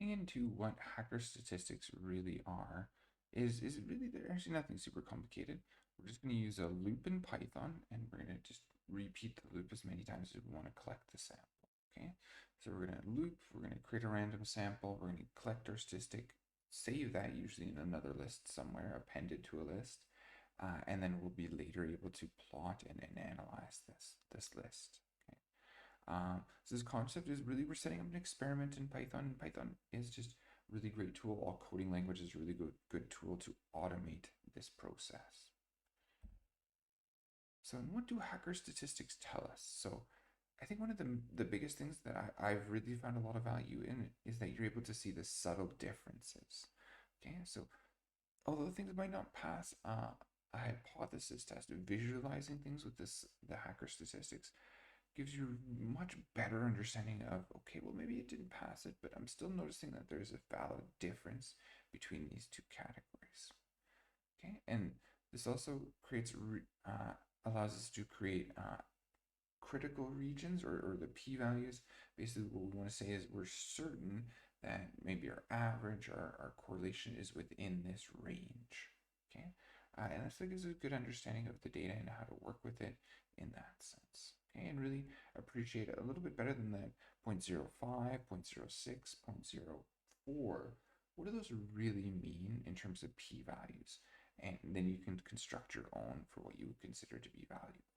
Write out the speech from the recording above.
getting into what hacker statistics really are is really, they're actually nothing super complicated. We're just going to use a loop in Python, and we're going to just repeat the loop as many times as we want to collect the sample. Okay, so we're going to loop, we're going to create a random sample, we're going to collect our statistic, save that usually in another list somewhere, append it to a list, and then we'll be later able to plot and analyze this list. Okay. So this concept is really, we're setting up an experiment in Python. Python is just a really great tool. All coding language is a really good tool to automate this process. So what do hacker statistics tell us? So I think one of the biggest things that I've really found a lot of value in is that you're able to see the subtle differences. Okay, so although things might not pass a hypothesis test, visualizing things with the hacker statistics gives you much better understanding of, okay, well, maybe it didn't pass it, but I'm still noticing that there's a valid difference between these two categories. Okay, and this also creates allows us to create critical regions, or the p-values. Basically, what we want to say is we're certain that maybe our average or our correlation is within this range. Okay, and this gives us a good understanding of the data and how to work with it in that sense. Okay, and really appreciate it a little bit better than that 0.05, 0.06, 0.04. What do those really mean in terms of p-values? And then you can construct your own for what you would consider to be valuable.